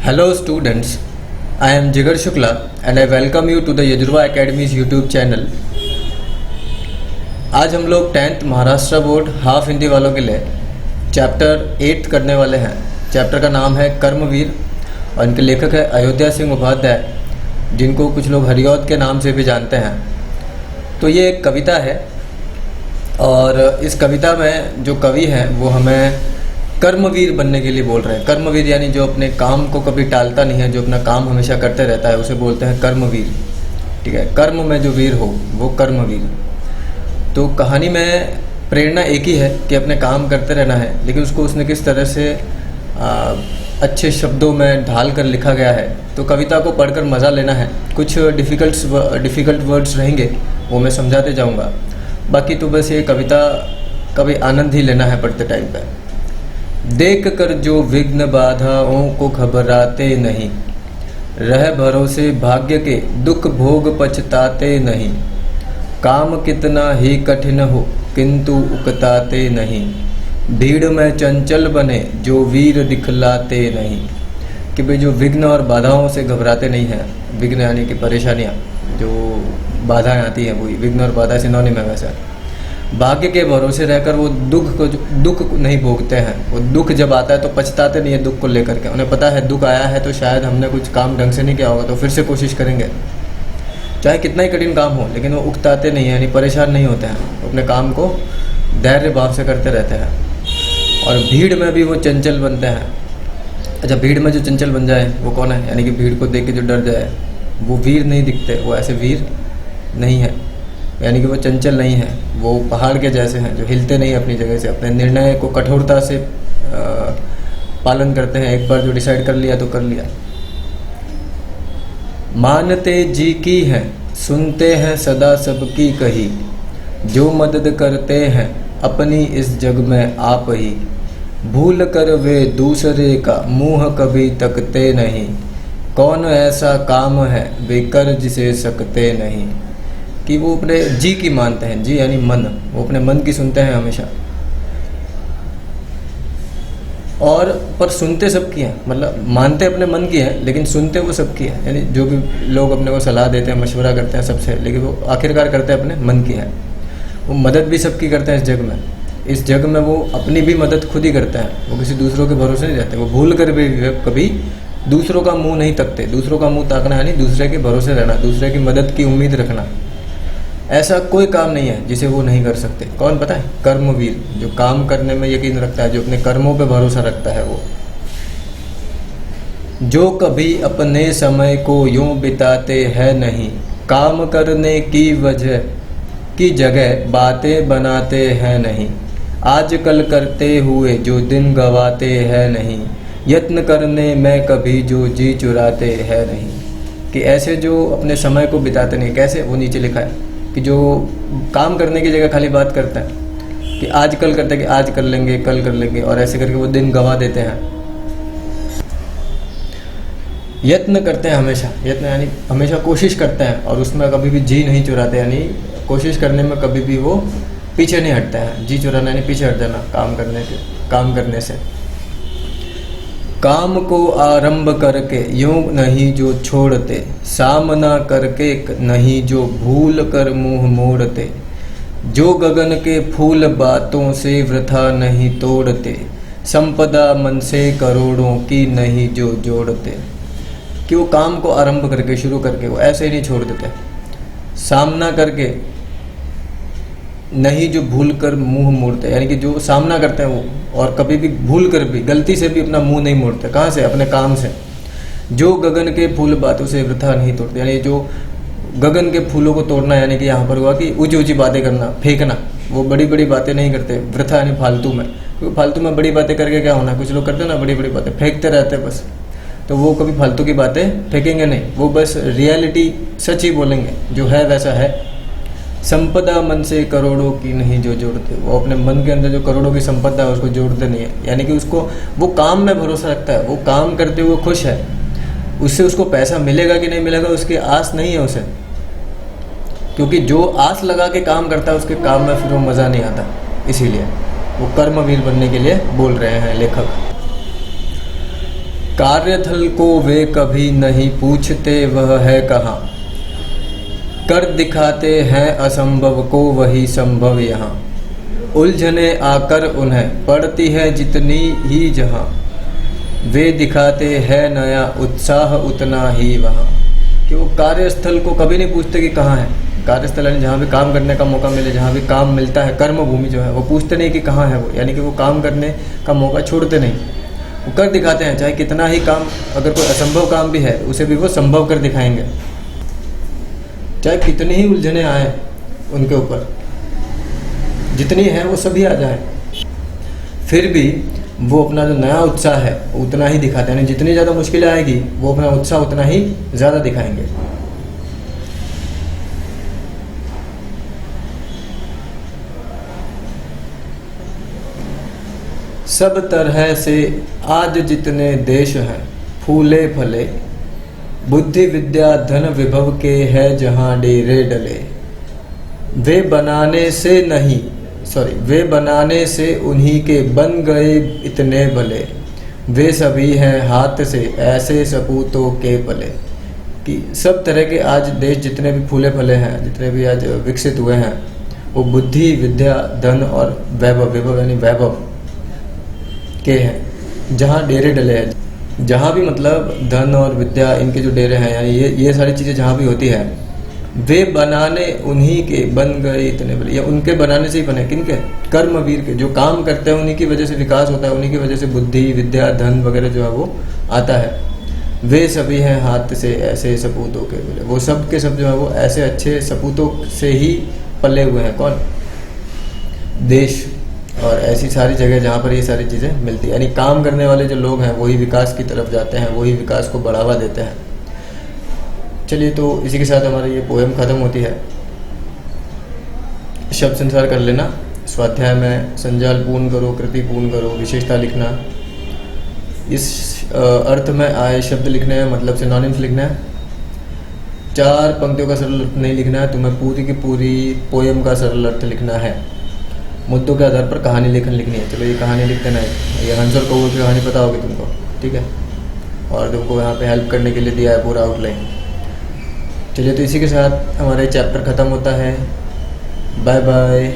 Hello students, I am Jigar Shukla and I welcome you to the Yajurva Academy's YouTube channel। आज हम लोग 10th Maharashtra board half Hindi वालों के लिए chapter 8 करने वाले हैं। चैप्टर का नाम है कर्मवीर और इनके लेखक है अयोध्या सिंह उपाध्याय, जिनको कुछ लोग हरिऔध के नाम से भी जानते हैं। तो ये एक कविता है और इस कविता में जो कवि हैं वो हमें कर्मवीर बनने के लिए बोल रहे हैं। कर्मवीर यानी जो अपने काम को कभी टालता नहीं है, जो अपना काम हमेशा करते रहता है, उसे बोलते हैं कर्मवीर। ठीक है, कर्म में जो वीर हो वो कर्मवीर। तो कहानी में प्रेरणा एक ही है कि अपने काम करते रहना है, लेकिन उसको उसने किस तरह से अच्छे शब्दों में ढाल कर लिखा गया है। तो कविता को पढ़कर मज़ा लेना है। कुछ डिफ़िकल्ट वर्ड्स रहेंगे वो मैं समझाते जाऊँगा। बाकी तो बस ये कविता का भी आनंद ही लेना है पढ़ते टाइम पर। देख कर जो विघ्न बाधाओं को घबराते नहीं, रह भरोसे भाग्य के दुख भोग पछताते नहीं। काम कितना ही कठिन हो किंतु उकताते नहीं, भीड़ में चंचल बने जो वीर दिखलाते नहीं। कि भाई जो विघ्न और बाधाओं से घबराते नहीं हैं। विघ्न यानी कि परेशानियाँ, जो बाधाएं आती हैं वही विघ्न और बाधा सिनोनिम है। वैसे भाग्य के भरोसे रहकर वो दुख नहीं भोगते हैं। वो दुख जब आता है तो पछताते नहीं है दुख को लेकर के। उन्हें पता है दुख आया है तो शायद हमने कुछ काम ढंग से नहीं किया होगा, तो फिर से कोशिश करेंगे, चाहे कितना ही कठिन काम हो। लेकिन वो उकताते नहीं हैं, यानी परेशान नहीं होते हैं। अपने काम को धैर्य भाव से करते रहते हैं। और भीड़ में भी वो चंचल बनते हैं। अच्छा, भीड़ में जो चंचल बन जाए वो कौन है? यानी कि भीड़ को देख के जो डर जाए वो वीर नहीं दिखते। वो ऐसे वीर नहीं है, यानी कि वो चंचल नहीं है। वो पहाड़ के जैसे हैं जो हिलते नहीं अपनी जगह से। अपने निर्णय को कठोरता से पालन करते हैं। एक बार जो डिसाइड कर लिया तो कर लिया। मानते जी की हैं, सुनते हैं सदा सबकी कही, जो मदद करते हैं अपनी इस जग में आप ही। भूल कर वे दूसरे का मुंह कभी तकते नहीं, कौन ऐसा काम है वे कर जिसे सकते नहीं। कि वो अपने जी की मानते हैं। जी यानी मन, वो अपने मन की सुनते हैं हमेशा। और पर सुनते सबकी हैं, मतलब मानते अपने मन की हैं लेकिन सुनते वो सबकी हैं। यानी जो भी लोग अपने को सलाह देते हैं, मशवरा करते हैं सबसे, लेकिन वो आखिरकार करते हैं अपने मन की हैं। वो मदद भी सबकी करते हैं इस जग में। इस जग में वो अपनी भी मदद खुद ही करते हैं। वो किसी दूसरों के भरोसे नहीं रहते। वो भूल कर भी कभी दूसरों का मुँह नहीं तकते। दूसरों का मुँह ताकना यानी दूसरे के भरोसे रहना, दूसरे की मदद की उम्मीद रखना। ऐसा कोई काम नहीं है जिसे वो नहीं कर सकते। कौन पता है? कर्मवीर, जो काम करने में यकीन रखता है, जो अपने कर्मों पे भरोसा रखता है। वो जो कभी अपने समय को यूं बिताते हैं नहीं, काम करने की वजह की जगह बातें बनाते हैं नहीं। आजकल करते हुए जो दिन गवाते हैं नहीं, यत्न करने में कभी जो जी चुराते हैं नहीं। कि ऐसे जो अपने समय को बिताते नहीं, कैसे? वो नीचे लिखा है कि जो काम करने की जगह खाली बात करते हैं कि आज कल करते हैं, कि आज कर लेंगे, कल कर लेंगे, और ऐसे करके वो दिन गंवा देते हैं। यत्न करते हैं हमेशा, यत्न यानी हमेशा कोशिश करते हैं और उसमें कभी भी जी नहीं चुराते। यानी कोशिश करने में कभी भी वो पीछे नहीं हटते हैं। जी चुराना यानी पीछे हट जाना काम करने से। काम को आरंभ करके यूं नहीं जो छोड़ते, सामना करके नहीं जो भूल कर मुंह मोड़ते। जो गगन के फूल बातों से वृथा नहीं तोड़ते, संपदा मन से करोड़ों की नहीं जो जोड़ते। कि वो काम को आरंभ करके, शुरू करके वो ऐसे ही नहीं छोड़ देते। सामना करके नहीं जो भूल कर मुंह मोड़ते, यानी कि जो सामना करते हैं वो, और कभी भी भूल कर भी, गलती से भी अपना मुंह नहीं मोड़ते। कहाँ से? अपने काम से। जो गगन के फूल बातों से वृथा नहीं तोड़ते, यानी जो गगन के फूलों को तोड़ना, यानी कि यहाँ पर हुआ कि ऊंची ऊंची बातें करना, फेंकना। वो बड़ी बड़ी बातें नहीं करते। वृथा यानी फालतू में, क्योंकि फालतू में बड़ी बातें करके क्या होना। कुछ लोग करते हैं ना, बड़ी बड़ी बातें फेंकते रहते हैं बस। तो वो कभी फालतू की बातें फेंकेंगे नहीं। वो बस रियलिटी, सच ही बोलेंगे, जो है वैसा है। संपदा मन से करोड़ों की नहीं जो जोड़ते। वो अपने मन के अंदर जो करोड़ों की संपदा है उसको जोड़ते नहीं है। यानी कि उसको, वो काम में भरोसा रखता है। वो काम करते हुए खुश है। उससे उसको पैसा मिलेगा कि नहीं मिलेगा उसकी आस नहीं है उसे। क्योंकि जो आस लगा के काम करता है उसके काम में फिर वो मज़ा नहीं आता। इसीलिए वो कर्मवीर बनने के लिए बोल रहे हैं लेखक। कार्यथल को वे कभी नहीं पूछते वह है कहाँ, कर दिखाते हैं असंभव को वही संभव यहाँ। उलझने आकर उन्हें पड़ती है जितनी ही जहाँ, वे दिखाते हैं नया उत्साह उतना ही वहाँ। कि वो कार्यस्थल को कभी नहीं पूछते कि कहाँ है, कार्यस्थल यानी जहाँ भी काम करने का मौका मिले, जहाँ भी काम मिलता है, कर्म भूमि जो है, वो पूछते नहीं कि कहाँ है वो, यानी कि वो काम करने का मौका छोड़ते नहीं, वो कर दिखाते हैं। चाहे कितना ही काम, अगर कोई असंभव काम भी है उसे भी वो संभव कर दिखाएंगे, चाहे कितनी ही उलझने आए उनके ऊपर, जितनी है वो सभी आ जाए, फिर भी वो अपना जो नया उत्साह है उतना ही दिखाते हैं। यानी जितनी ज़्यादा मुश्किलें आएगी वो अपना उत्साह उतना ही ज़्यादा दिखाएंगे। सब तरह से आज जितने देश हैं फूले फले, बुद्धि विद्या धन विभव के है जहाँ डेरे डले। वे बनाने से उन्हीं के बन गए इतने भले, वे सभी हैं हाथ से ऐसे सपूतों के पले। कि सब तरह के आज देश जितने भी फूले फले हैं, जितने भी आज विकसित हुए हैं, वो बुद्धि विद्या धन और वैभव, विभव यानी वैभव के हैं जहाँ डेरे डले हैं। जहाँ भी मतलब धन और विद्या इनके जो डेरे हैं, यानी ये सारी चीज़ें जहाँ भी होती है, वे बनाने उन्हीं के बन गए इतने बड़े, या उनके बनाने से ही बने। किनके? कर्मवीर के, जो काम करते हैं उन्हीं की वजह से विकास होता है, उन्हीं की वजह से बुद्धि विद्या धन वगैरह जो है वो आता है। वे सभी हैं हाथ से ऐसे सपूतों के बोले, वो सब के सब जो है वो ऐसे अच्छे सपूतों से ही पले हुए हैं। कौन? देश और ऐसी सारी जगह जहाँ पर ये सारी चीज़ें मिलती है। यानी काम करने वाले जो लोग हैं वही विकास की तरफ जाते हैं, वही विकास को बढ़ावा देते हैं। चलिए, तो इसी के साथ हमारी ये पोएम ख़त्म होती है। शब्द संसार कर लेना। स्वाध्याय में संजाल पूर्ण करो, कृति पूर्ण करो, विशेषता लिखना, इस अर्थ में आए शब्द लिखने हैं, मतलब सिनोनिम्स लिखना है। 4 पंक्तियों का सरल अर्थ नहीं लिखना है, तुम्हें पूरी की पूरी पोएम का सरल अर्थ लिखना है। मुद्दों के आधार पर कहानी लेखन लिखनी है। चलो, ये कहानी लिख देना है। ये हंस और कौवे की कहानी पता होगी तुमको, ठीक है, और तुमको यहाँ पे हेल्प करने के लिए दिया है पूरा आउटलाइन। चलिए, तो इसी के साथ हमारा चैप्टर ख़त्म होता है। Bye bye.